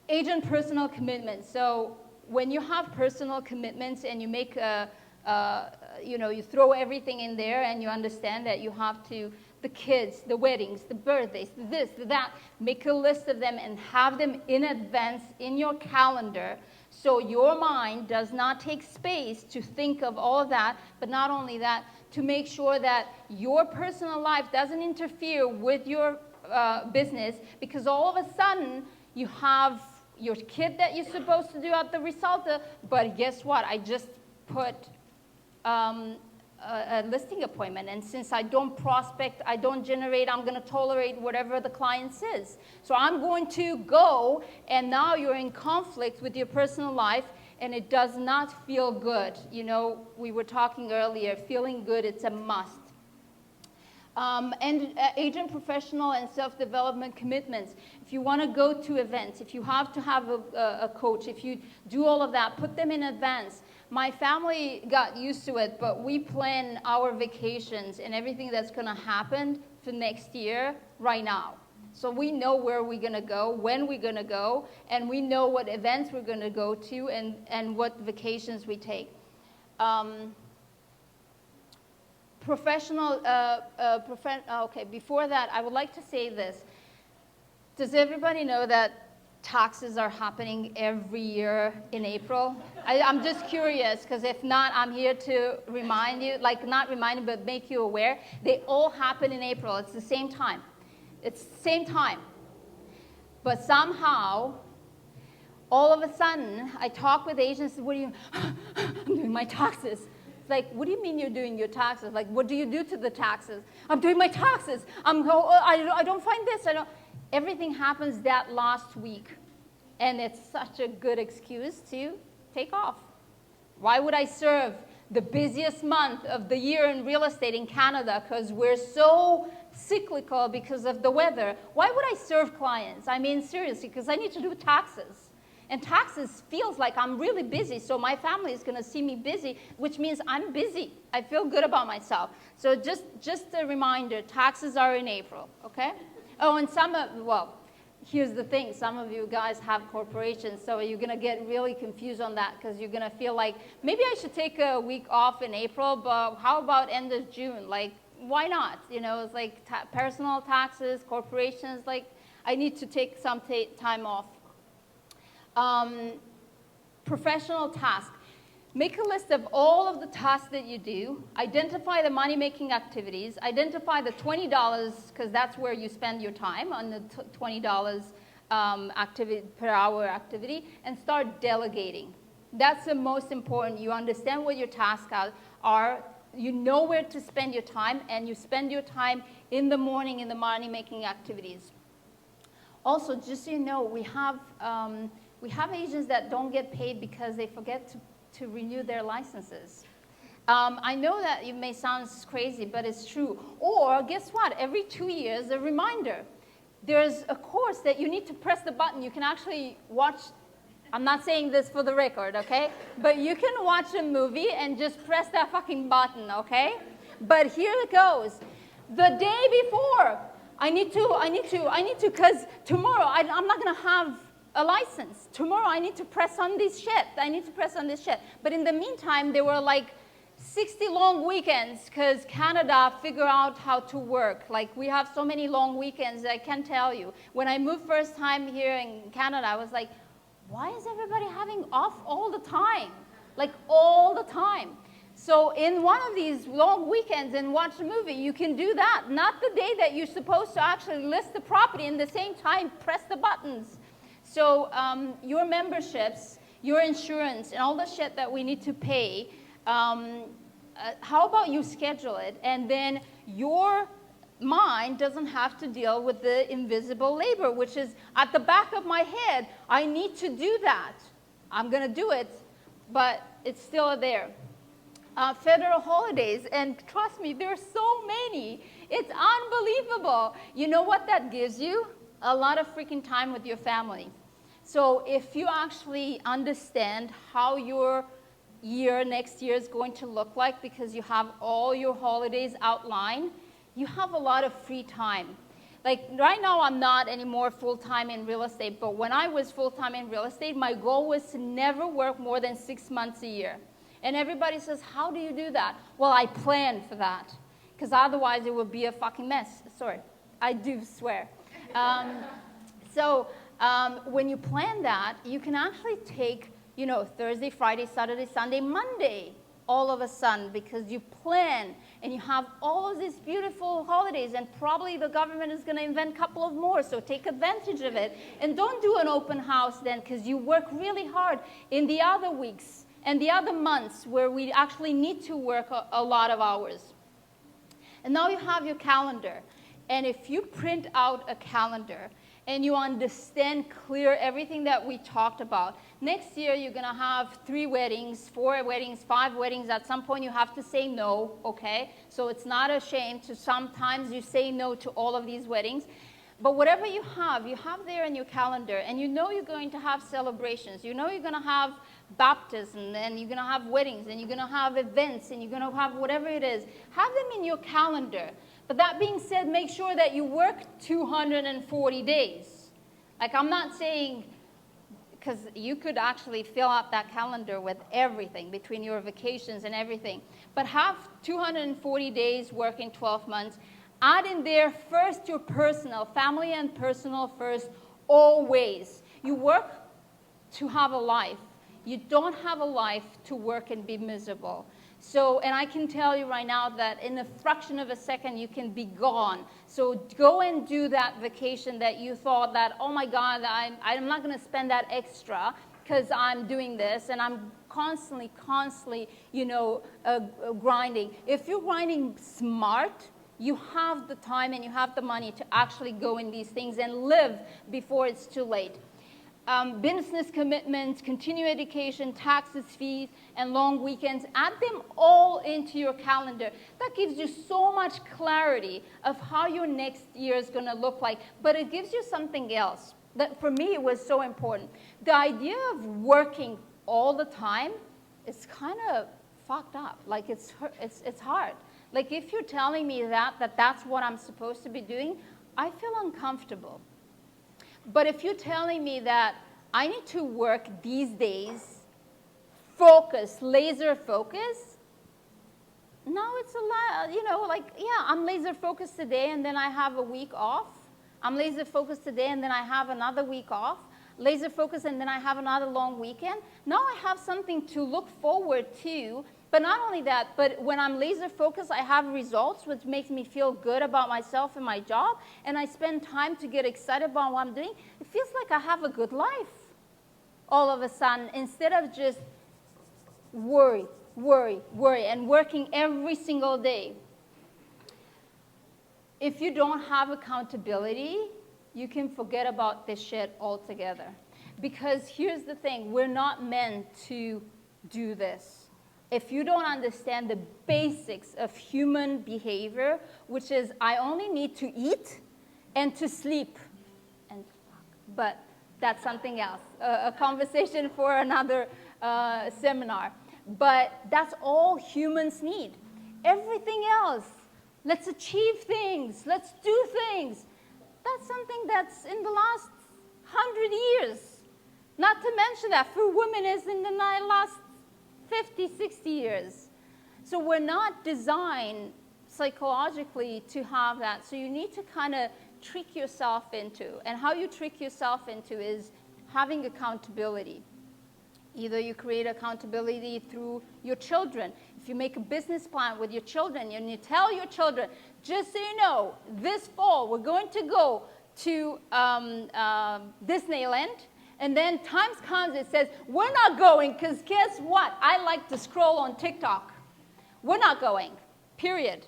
Agent personal commitments. So when you have personal commitments and you make you throw everything in there and you understand that you have to, the kids, the weddings, the birthdays, this, that, make a list of them and have them in advance in your calendar so your mind does not take space to think of all of that, but not only that, to make sure that your personal life doesn't interfere with your business, because all of a sudden you have your kid that you're supposed to do at the Resulta, but guess what? I just put a listing appointment. And since I don't prospect, I don't generate, I'm going to tolerate whatever the client says. So I'm going to go, and now you're in conflict with your personal life, and it does not feel good. You know, we were talking earlier, feeling good, it's a must. And agent professional and self-development commitments. If you want to go to events, if you have to have a coach, if you do all of that, put them in advance. My family got used to it, but we plan our vacations and everything that's going to happen for next year right now. So we know where we're going to go, when we're going to go, and we know what events we're going to go to and what vacations we take. Okay, before that, I would like to say this. Does everybody know that taxes are happening every year in April? I'm just curious, because if not, I'm here to remind you, like not remind you, but make you aware. They all happen in April. It's the same time. It's the same time. But somehow, all of a sudden, I talk with agents, what do you, I'm doing my taxes. Like, what do you mean you're doing your taxes? Like, what do you do to the taxes? I'm doing my taxes. I don't find this. Everything happens that last week. And it's such a good excuse to take off. Why would I serve the busiest month of the year in real estate in Canada? Because we're so cyclical because of the weather. Why would I serve clients? I mean, seriously, because I need to do taxes. And taxes feels like I'm really busy, so my family is going to see me busy, which means I'm busy. I feel good about myself. So just a reminder, taxes are in April, okay? Oh, and here's the thing. Some of you guys have corporations, so you're going to get really confused on that because you're going to feel like, maybe I should take a week off in April, but how about end of June? Like, why not? You know, it's like personal taxes, corporations, like, I need to take some time off. Professional task. Make a list of all of the tasks that you do. Identify the money-making activities. Identify the $20, because that's where you spend your time, on the $20 activity, per hour activity, and start delegating. That's the most important. You understand what your tasks are. You know where to spend your time, and you spend your time in the morning in the money-making activities. Also, just so you know, we have agents that don't get paid because they forget to renew their licenses. I know that it may sound crazy, but it's true. Or guess what? Every 2 years, a reminder. There's a course that you need to press the button. You can actually watch. I'm not saying this for the record, okay? But you can watch a movie and just press that fucking button, okay? But here it goes. The day before, I need to, because tomorrow I'm not going to have a license. Tomorrow I need to press on this shit. But in the meantime, there were like 60 long weekends because Canada figured out how to work. Like, we have so many long weekends, I can't tell you. When I moved first time here in Canada, I was like, why is everybody having off all the time? Like, all the time. So in one of these long weekends and watch a movie, you can do that. Not the day that you're supposed to actually list the property, and at the same time, press the buttons. So your memberships, your insurance, and all the shit that we need to pay, how about you schedule it? And then your mind doesn't have to deal with the invisible labor, which is at the back of my head. I need to do that. I'm going to do it, but it's still there. Federal holidays, and trust me, there are so many. It's unbelievable. You know what that gives you? A lot of freaking time with your family. So if you actually understand how your next year is going to look like, because you have all your holidays outlined, you have a lot of free time. Like, right now I'm not anymore full-time in real estate, but when I was full-time in real estate, my goal was to never work more than 6 months a year. And everybody says, how do you do that? Well, I plan for that, because otherwise it would be a fucking mess. Sorry, I do swear. When you plan that, you can actually take, you know, Thursday, Friday, Saturday, Sunday, Monday, all of a sudden, because you plan and you have all of these beautiful holidays, and probably the government is going to invent a couple of more, so take advantage of it. And don't do an open house then, because you work really hard in the other weeks. and the other months where we actually need to work a lot of hours. And now you have your calendar. And if you print out a calendar and you understand clear everything that we talked about, next year you're going to have 3 weddings, 4 weddings, 5 weddings. At some point you have to say no, okay? So it's not a shame to sometimes you say no to all of these weddings. But whatever you have there in your calendar, and you know you're going to have celebrations. You know you're going to have baptism, and you're going to have weddings, and you're going to have events, and you're going to have whatever it is. Have them in your calendar. But that being said, make sure that you work 240 days. Like, I'm not saying, because you could actually fill up that calendar with everything between your vacations and everything. But have 240 days working 12 months. Add in there first your personal, family and personal first, always. You work to have a life. You don't have a life to work and be miserable. So, and I can tell you right now that in a fraction of a second you can be gone. So go and do that vacation that you thought that, oh my God, I'm not going to spend that extra because I'm doing this, and I'm constantly, grinding. If you're grinding smart, you have the time and you have the money to actually go in these things and live before it's too late. Business commitments, continuing education, taxes, fees, and long weekends, add them all into your calendar. That gives you so much clarity of how your next year is going to look like, but it gives you something else. That for me, it was so important. The idea of working all the time is kind of fucked up. Like, it's hard. Like, if you're telling me that that's what I'm supposed to be doing, I feel uncomfortable. But if you're telling me that I need to work these days, focus, laser focus, now it's a lot, I'm laser focused today and then I have a week off. I'm laser focused today and then I have another week off. Laser focused and then I have another long weekend. Now I have something to look forward to. But not only that, but when I'm laser focused, I have results, which makes me feel good about myself and my job, and I spend time to get excited about what I'm doing. It feels like I have a good life all of a sudden, instead of just worry, and working every single day. If you don't have accountability, you can forget about this shit altogether. Because here's the thing, we're not meant to do this. If you don't understand the basics of human behavior, which is I only need to eat and to sleep, and but that's something else, a conversation for another seminar. But that's all humans need. Everything else, let's achieve things, let's do things. That's something that's in the last 100 years. Not to mention that for women is in the last 50, 60 years. So we're not designed psychologically to have that. So you need to kind of trick yourself into. And how you trick yourself into is having accountability. Either you create accountability through your children. If you make a business plan with your children and you tell your children, just so you know, this fall we're going to go to Disneyland. And then times comes, it says, we're not going because guess what? I like to scroll on TikTok. We're not going, period.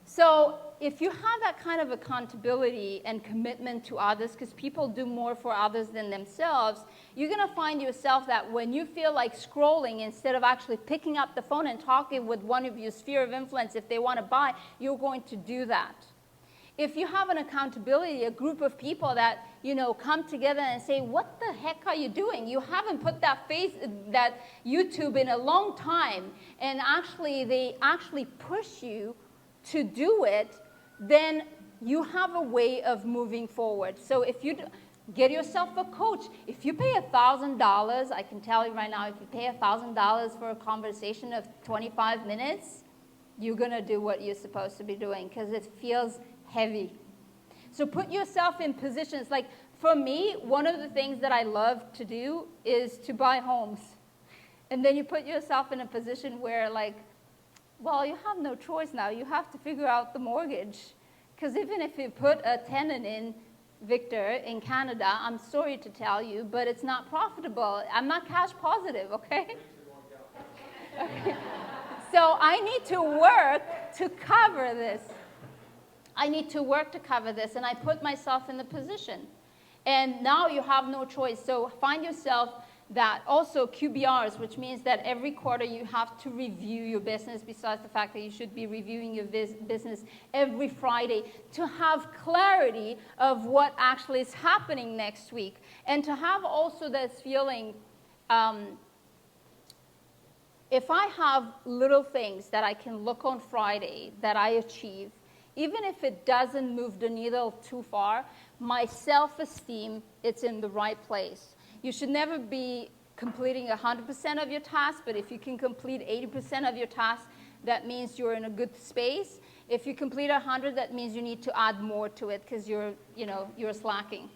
So if you have that kind of accountability and commitment to others, because people do more for others than themselves, you're going to find yourself that when you feel like scrolling, instead of actually picking up the phone and talking with one of your sphere of influence if they want to buy, you're going to do that. If you have an accountability, a group of people that, come together and say, what the heck are you doing? You haven't put that YouTube in a long time, and they actually push you to do it, then you have a way of moving forward. So if you get yourself a coach, if you pay $1,000, I can tell you right now, if you pay $1,000 for a conversation of 25 minutes, you're going to do what you're supposed to be doing because it feels heavy. So put yourself in positions. Like for me, one of the things that I love to do is to buy homes. And then you put yourself in a position where you have no choice now. You have to figure out the mortgage. Because even if you put a tenant in, Victor, in Canada, I'm sorry to tell you, but it's not profitable. I'm not cash positive, okay? Okay. So I need to work to cover this. I need to work to cover this, and I put myself in the position. And now you have no choice. So find yourself that also QBRs, which means that every quarter you have to review your business, besides the fact that you should be reviewing your business every Friday to have clarity of what actually is happening next week. And to have also this feeling, if I have little things that I can look on Friday that I achieve, even if it doesn't move the needle too far, my self-esteem, it's in the right place. You should never be completing 100% of your tasks, but if you can complete 80% of your tasks, that means you're in a good space. If you complete 100, that means you need to add more to it because you're slacking.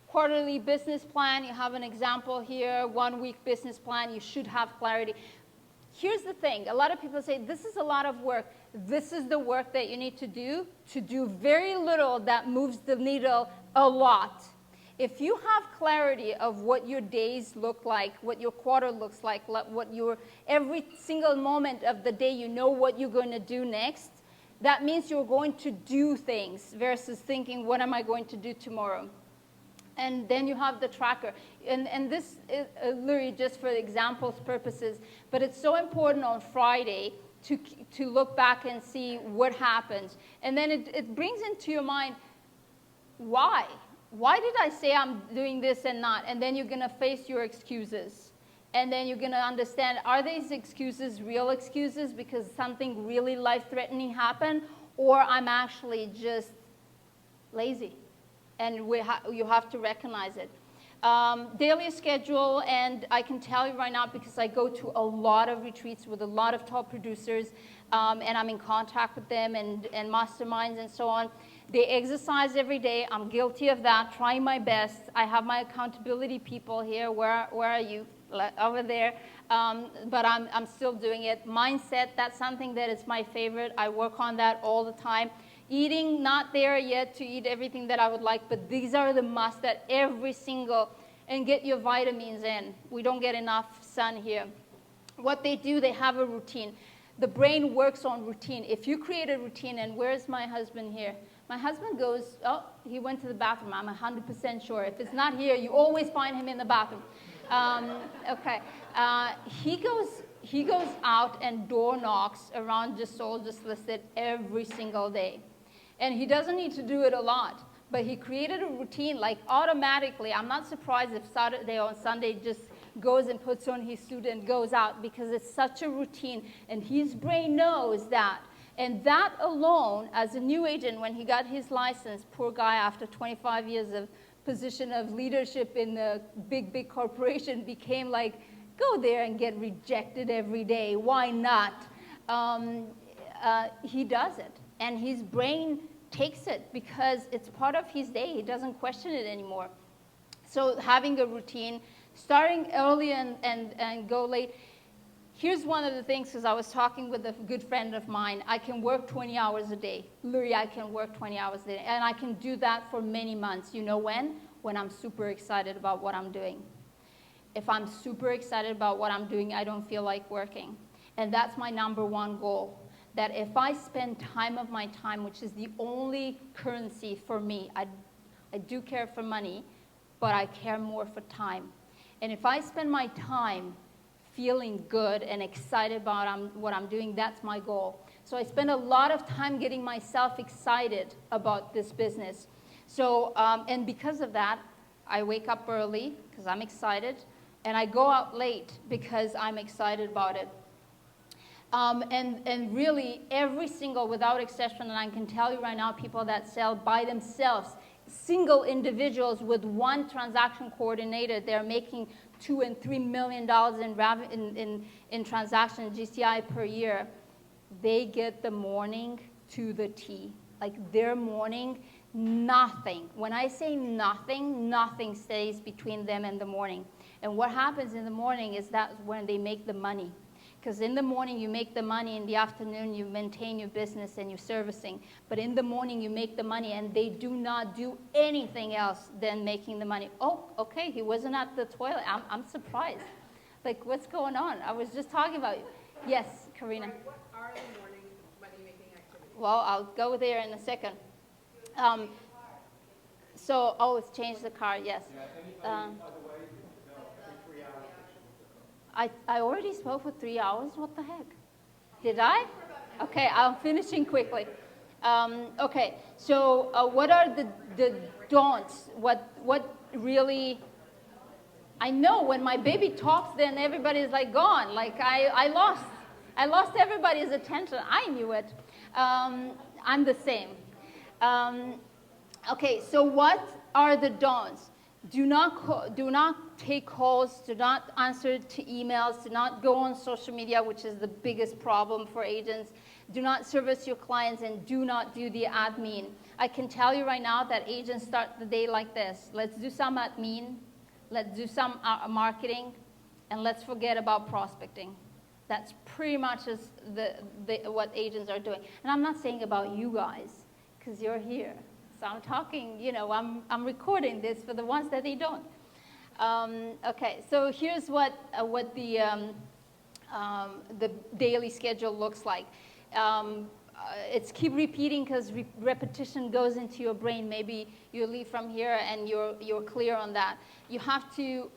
Quarterly business plan, you have an example here. 1 week business plan, you should have clarity. Here's the thing, a lot of people say, this is a lot of work. This is the work that you need to do very little that moves the needle a lot. If you have clarity of what your days look like, what your quarter looks like, what your every single moment of the day, you know what you're going to do next, that means you're going to do things versus thinking, what am I going to do tomorrow? And then you have the tracker. And this is literally just for examples purposes, but it's so important on Friday to look back and see what happens. And then it brings into your mind, why? Why did I say I'm doing this and not? And then you're going to face your excuses. And then you're going to understand, are these excuses real excuses because something really life-threatening happened, or I'm actually just lazy? And you have to recognize it. Daily schedule, and I can tell you right now because I go to a lot of retreats with a lot of top producers, and I'm in contact with them and masterminds and so on. They exercise every day. I'm guilty of that, trying my best. I have my accountability people here. Where are you? Over there. But I'm still doing it. Mindset, that's something that is my favorite. I work on that all the time. Eating, not there yet to eat everything that I would like, but these are the must that every single, and get your vitamins in. We don't get enough sun here. What they do, they have a routine. The brain works on routine. If you create a routine, and where's my husband here? My husband goes, oh, he went to the bathroom. I'm 100% sure. If it's not here, you always find him in the bathroom. Okay. He goes out and door knocks around just soul just listed every single day. And he doesn't need to do it a lot, but he created a routine like automatically. I'm not surprised if Saturday or Sunday just goes and puts on his suit and goes out because it's such a routine, and his brain knows that. And that alone, as a new agent, when he got his license, poor guy, after 25 years of position of leadership in a big corporation, became like, go there and get rejected every day. Why not? He does it. And his brain takes it because it's part of his day. He doesn't question it anymore. So having a routine, starting early and go late. Here's one of the things, because I was talking with a good friend of mine. I can work 20 hours a day. Literally, I can work 20 hours a day. And I can do that for many months. You know when? When I'm super excited about what I'm doing. If I'm super excited about what I'm doing, I don't feel like working. And that's my number one goal. That if I spend time of my time, which is the only currency for me, I do care for money, but I care more for time. And if I spend my time feeling good and excited about what I'm doing, that's my goal. So I spend a lot of time getting myself excited about this business. So, and because of that, I wake up early because I'm excited, and I go out late because I'm excited about it. And really, every single, without exception, and I can tell you right now, people that sell by themselves, single individuals with one transaction coordinator, they're making $2 and $3 million in transaction GCI per year. They get the morning to the T. Like their morning, nothing. When I say nothing, nothing stays between them and the morning. And what happens in the morning is that's when they make the money. Because in the morning you make the money, in the afternoon you maintain your business and you're servicing. But in the morning you make the money, and they do not do anything else than making the money. Oh, okay, he wasn't at the toilet. I'm surprised. Like, what's going on? I was just talking about you. Yes, Karina. Right, what are the morning money-making activities? Well, I'll go there in a second. It's change the car, yes. Otherwise, no, every 3 hours. I already spoke for 3 hours? What the heck? Did I? Okay, I'm finishing quickly. Okay, so what are the don'ts? What really... I know when my baby talks, then everybody's like gone. Like I lost everybody's attention. I knew it. I'm the same. Okay, so what are the don'ts? Do not take calls. Do not answer to emails. Do not go on social media, which is the biggest problem for agents. Do not service your clients, and do not do the admin. I can tell you right now that agents start the day like this. Let's do some admin. Let's do some marketing, and let's forget about prospecting. That's pretty much what agents are doing. And I'm not saying about you guys, because you're here. So I'm talking, I'm recording this for the ones that they don't. Okay, so here's what the daily schedule looks like. It's keep repeating because repetition goes into your brain. Maybe you leave from here and you're clear on that. You have to,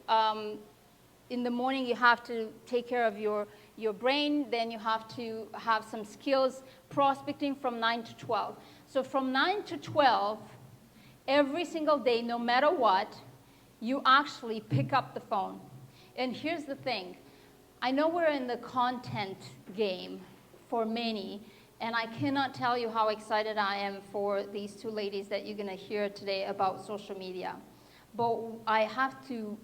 in the morning, you have to take care of your brain. Then you have to have some skills prospecting from 9 to 12. So from 9 to 12, every single day, no matter what, you actually pick up the phone. And here's the thing. I know we're in the content game for many, and I cannot tell you how excited I am for these two ladies that you're going to hear today about social media. But I have to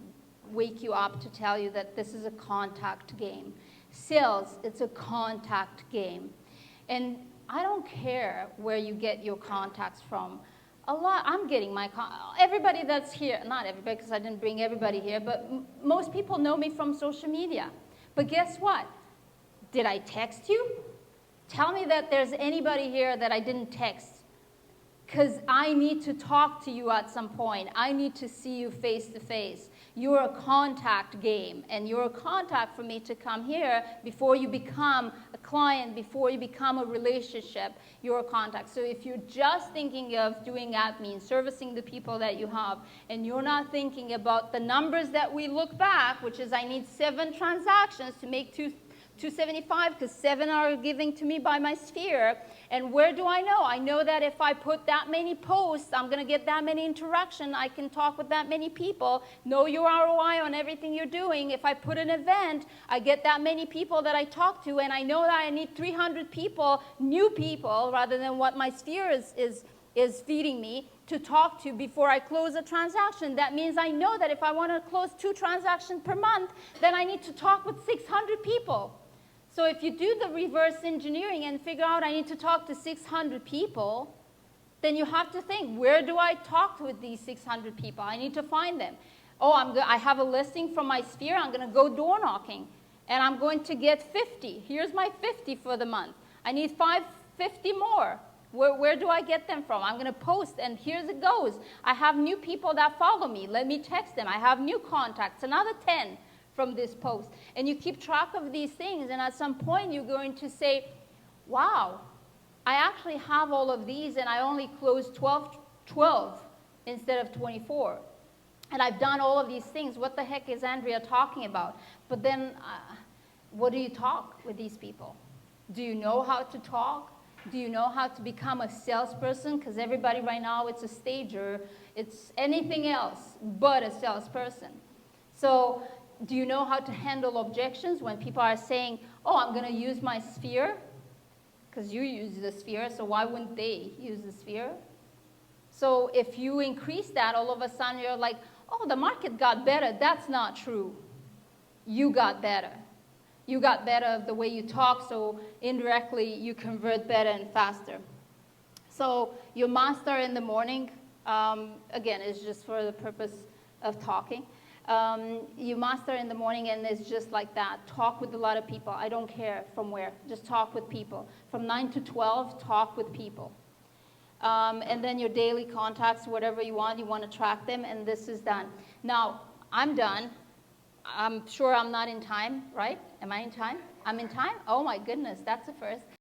wake you up to tell you that this is a contact game. Sales, it's a contact game. And I don't care where you get your contacts from. I'm getting everybody that's here, not everybody because I didn't bring everybody here, but most people know me from social media. But guess what? Did I text you? Tell me that there's anybody here that I didn't text, because I need to talk to you at some point. I need to see you face to face. You're a contact game, and you're a contact for me to come here before you become a client, before you become a relationship. You're a contact. So if you're just thinking of doing admin, servicing the people that you have, and you're not thinking about the numbers that we look back, which is I need 7 transactions to make 275 because 7 are giving to me by my sphere. And where do I know? I know that if I put that many posts, I'm going to get that many interactions. I can talk with that many people. Know your ROI on everything you're doing. If I put an event, I get that many people that I talk to, and I know that I need 300 people, new people, rather than what my sphere is feeding me to talk to before I close a transaction. That means I know that if I want to close 2 transactions per month, then I need to talk with 600 people. So if you do the reverse engineering and figure out I need to talk to 600 people, then you have to think, where do I talk with these 600 people? I need to find them. I have a listing from my sphere. I'm going to go door knocking, and I'm going to get 50. Here's my 50 for the month. I need 50 more. Where do I get them from? I'm going to post, and here's it goes. I have new people that follow me. Let me text them. I have new contacts, another 10 from this post. And you keep track of these things, and at some point you're going to say, wow, I actually have all of these, and I only closed 12 instead of 24. And I've done all of these things. What the heck is Andrea talking about? But then, what do you talk with these people? Do you know how to talk? Do you know how to become a salesperson? Because everybody right now, it's a stager. It's anything else but a salesperson. So do you know how to handle objections when people are saying, I'm going to use my sphere? Because you use the sphere, so why wouldn't they use the sphere? So if you increase that, all of a sudden you're like, the market got better. That's not true. You got better. You got better of the way you talk, so indirectly you convert better and faster. So your master in the morning, again, is just for the purpose of talking. You master in the morning, and it's just like that. Talk with a lot of people. I don't care from where. Just talk with people. From 9 to 12, talk with people. And then your daily contacts, whatever you want to track them, and this is done. Now, I'm done. I'm sure I'm not in time, right? Am I in time? I'm in time? Oh my goodness, that's a first.